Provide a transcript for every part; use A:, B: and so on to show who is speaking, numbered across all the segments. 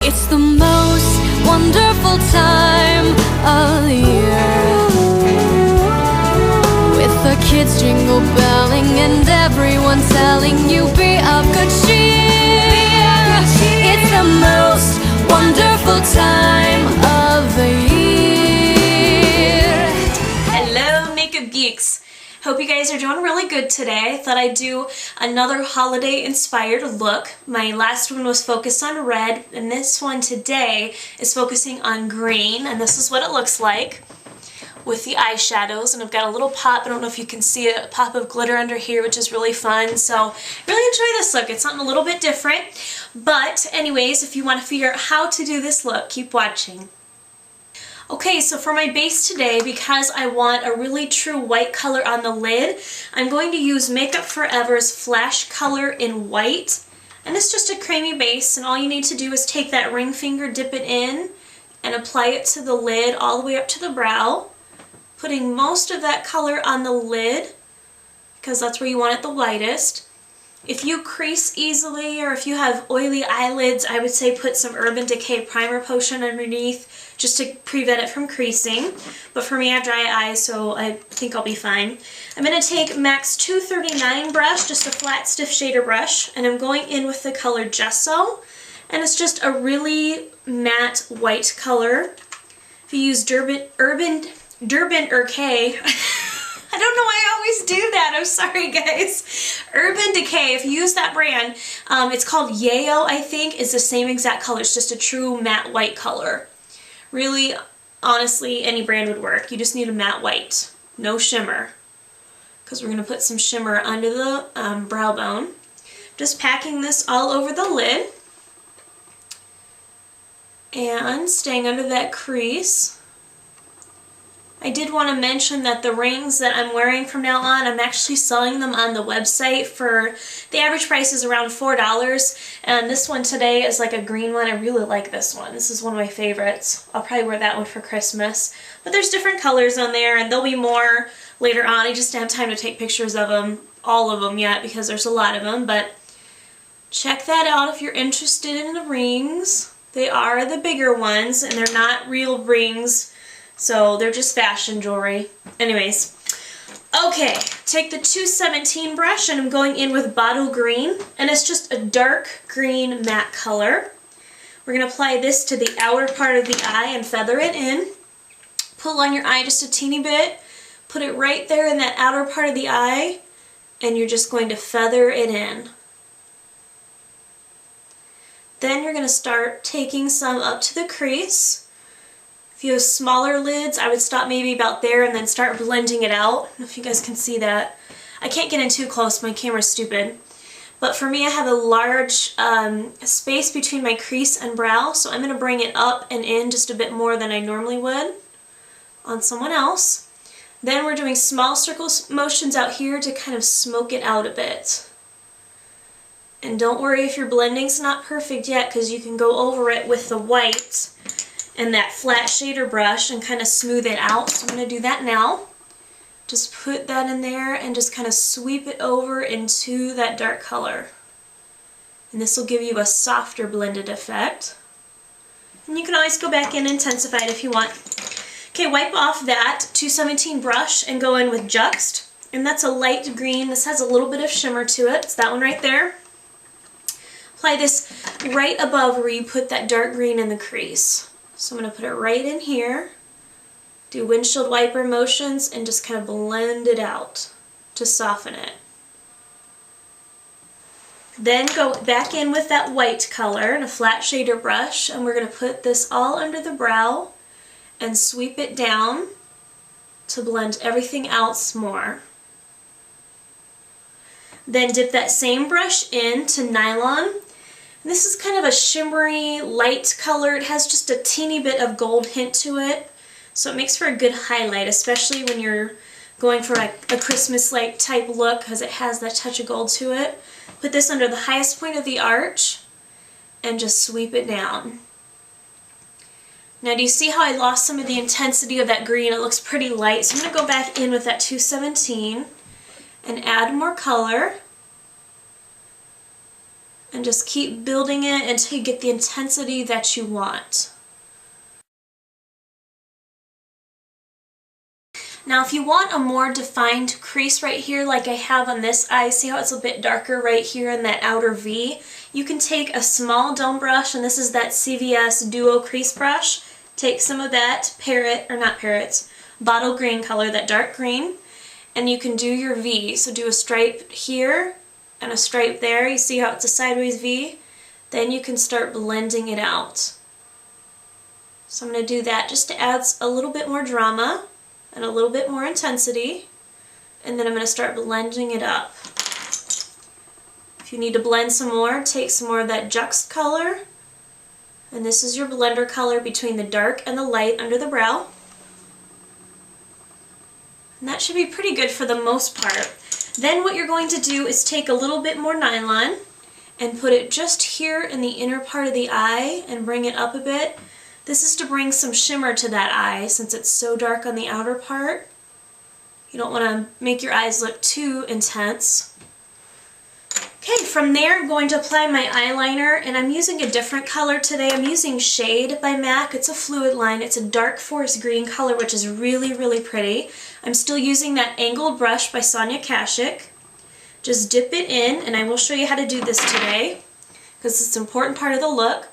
A: It's the most wonderful time of the year, with the kids jingle belling and everyone telling you be of good cheer. It's the most wonderful time of the year.
B: Hello, makeup geeks. Hope you guys are doing really good today. I thought I'd do another holiday inspired look. My last one was focused on red, and this one today is focusing on green, and this is what it looks like with the eyeshadows. And I've got a little pop, I don't know if you can see it, a pop of glitter under here, which is really fun. So really enjoy this look. It's something a little bit different. But anyways, if you want to figure out how to do this look, keep watching. Okay, so for my base today, because I want a really true white color on the lid, I'm going to use Makeup Forever's Flash Color in White. And it's just a creamy base, and all you need to do is take that ring finger, dip it in, and apply it to the lid all the way up to the brow, putting most of that color on the lid, because that's where you want it the lightest. If you crease easily, or if you have oily eyelids, I would say put some Urban Decay Primer Potion underneath just to prevent it from creasing. But for me, I have dry eyes, so I think I'll be fine. I'm going to take MAC's 239 brush, just a flat, stiff shader brush, and I'm going in with the color Gesso. And it's just a really matte white color. If you use Urban Decay, I don't know why I always do that. I'm sorry, guys. Urban Decay, if you use that brand, it's called Yayo, I think. It's the same exact color. It's just a true matte white color. Really, honestly, any brand would work. You just need a matte white. No shimmer. Because we're going to put some shimmer under the brow bone. Just packing this all over the lid. And staying under that crease. I did want to mention that the rings that I'm wearing from now on, I'm actually selling them on the website for, the average price is around $4, and this one today is like a green one. I really like this one. This is one of my favorites. I'll probably wear that one for Christmas. But there's different colors on there, and there'll be more later on. I just didn't have time to take pictures of them, all of them yet, because there's a lot of them, but check that out if you're interested in the rings. They are the bigger ones, and they're not real rings. So they're just fashion jewelry. Anyways, okay, take the 217 brush, and I'm going in with Bottle Green, and it's just a dark green matte color. We're going to apply this to the outer part of the eye and feather it in. Pull on your eye just a teeny bit, put it right there in that outer part of the eye, and you're just going to feather it in. Then you're going to start taking some up to the crease. If you have smaller lids, I would stop maybe about there and then start blending it out. I don't know if you guys can see that. I can't get in too close, my camera's stupid. But for me, I have a large space between my crease and brow, so I'm going to bring it up and in just a bit more than I normally would on someone else. Then we're doing small circle motions out here to kind of smoke it out a bit. And don't worry if your blending's not perfect yet, because you can go over it with the white and that flat shader brush and kind of smooth it out. So I'm going to do that now. Just put that in there and just kind of sweep it over into that dark color. And this will give you a softer blended effect. And you can always go back in and intensify it if you want. Okay, wipe off that 217 brush and go in with Juxt. And that's a light green. This has a little bit of shimmer to it. It's that one right there. Apply this right above where you put that dark green in the crease. So I'm going to put it right in here, do windshield wiper motions, and just kind of blend it out to soften it. Then go back in with that white color and a flat shader brush, and we're going to put this all under the brow and sweep it down to blend everything else more. Then dip that same brush into Nylon. This is kind of a shimmery, light color. It has just a teeny bit of gold hint to it, so it makes for a good highlight, especially when you're going for a Christmas-like type look, because it has that touch of gold to it. Put this under the highest point of the arch and just sweep it down. Now, do you see how I lost some of the intensity of that green? It looks pretty light, so I'm going to go back in with that 217 and add more color. And just keep building it until you get the intensity that you want. Now if you want a more defined crease right here like I have on this eye, see how it's a bit darker right here in that outer V? You can take a small dome brush, and this is that CVS Duo Crease Brush. Take some of that bottle green color, that dark green, and you can do your V. So do a stripe here and a stripe there. You see how it's a sideways V? Then you can start blending it out. So I'm going to do that just to add a little bit more drama and a little bit more intensity, and then I'm going to start blending it up. If you need to blend some more, take some more of that Jux color, and this is your blender color between the dark and the light under the brow. And that should be pretty good for the most part. Then what you're going to do is take a little bit more nylon and put it just here in the inner part of the eye and bring it up a bit. This is to bring some shimmer to that eye since it's so dark on the outer part. You don't want to make your eyes look too intense. Okay, from there I'm going to apply my eyeliner, and I'm using a different color today. I'm using Shade by MAC. It's a fluid line. It's a dark forest green color, which is really, really pretty. I'm still using that angled brush by Sonia Kashuk. Just dip it in, and I will show you how to do this today because it's an important part of the look.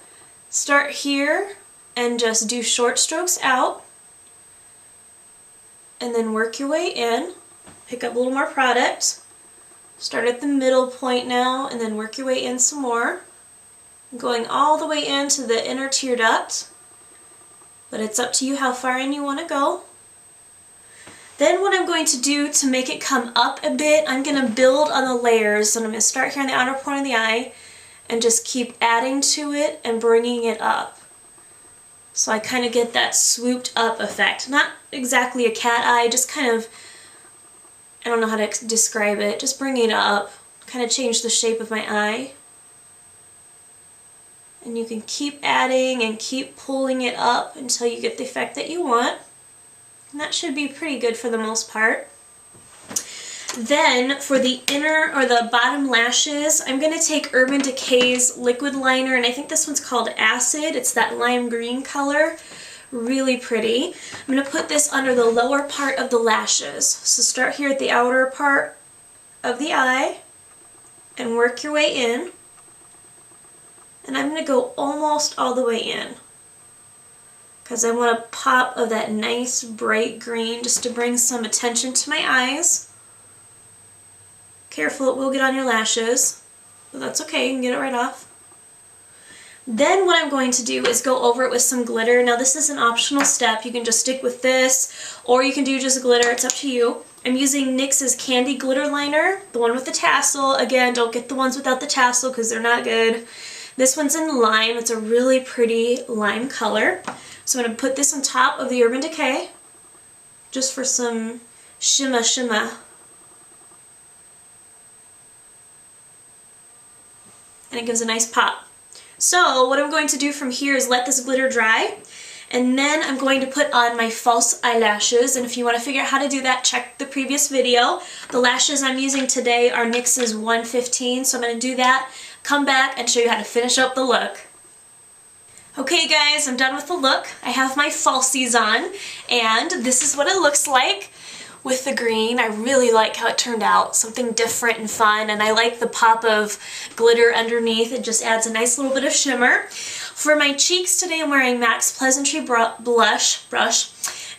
B: Start here and just do short strokes out, and then work your way in. Pick up a little more product. Start at the middle point now, and then work your way in some more. Going all the way into the inner tear duct, but it's up to you how far in you want to go. Then what I'm going to do to make it come up a bit, I'm going to build on the layers, and I'm going to start here on the outer point of the eye and just keep adding to it and bringing it up. So I kind of get that swooped up effect. Not exactly a cat eye, just kind of, I don't know how to describe it, just bringing it up, kind of change the shape of my eye. And you can keep adding and keep pulling it up until you get the effect that you want. And that should be pretty good for the most part. Then for the inner or the bottom lashes, I'm going to take Urban Decay's liquid liner, and I think this one's called Acid. It's that lime green color. Really pretty. I'm going to put this under the lower part of the lashes. So start here at the outer part of the eye and work your way in. And I'm going to go almost all the way in because I want a pop of that nice bright green just to bring some attention to my eyes. Careful, it will get on your lashes, but that's okay, you can get it right off. Then what I'm going to do is go over it with some glitter. Now this is an optional step. You can just stick with this, or you can do just glitter, it's up to you. I'm using NYX's Candy Glitter Liner, the one with the tassel. Again, don't get the ones without the tassel because they're not good. This one's in lime. It's a really pretty lime color. So I'm going to put this on top of the Urban Decay, just for some shimma shimma. And it gives a nice pop. So what I'm going to do from here is let this glitter dry, and then I'm going to put on my false eyelashes, and if you want to figure out how to do that, check the previous video. The lashes I'm using today are NYX's 115, so I'm going to do that, come back, and show you how to finish up the look. Okay guys, I'm done with the look. I have my falsies on, and this is what it looks like. With the green, I really like how it turned out. Something different and fun, and I like the pop of glitter underneath. It just adds a nice little bit of shimmer. For my cheeks today, I'm wearing MAC's Pleasantry brush.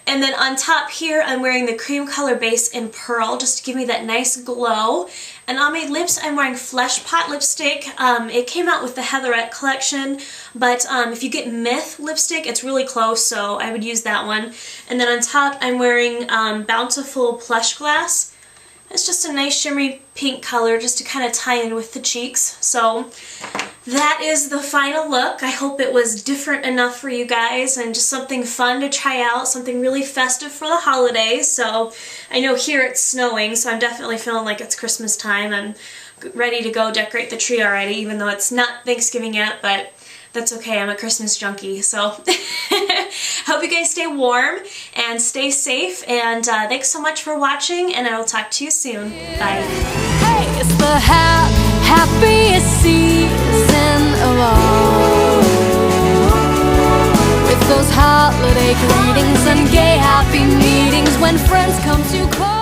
B: And then on top here, I'm wearing the cream color base in Pearl, just to give me that nice glow. And on my lips, I'm wearing Flesh Pot lipstick. It came out with the Heatherette collection, but if you get Myth lipstick, it's really close, so I would use that one. And then on top, I'm wearing Bountiful Plush Glass. It's just a nice shimmery pink color, just to kind of tie in with the cheeks. So that is the final look. I hope it was different enough for you guys and just something fun to try out, something really festive for the holidays. So I know here it's snowing, so I'm definitely feeling like it's Christmas time. I'm ready to go decorate the tree already, even though it's not Thanksgiving yet, but that's okay, I'm a Christmas junkie. So hope you guys stay warm and stay safe, and thanks so much for watching, and I will talk to you soon. Bye.
A: Hey, it's the happiest season of all, with those holiday greetings and gay happy meetings when friends come to call.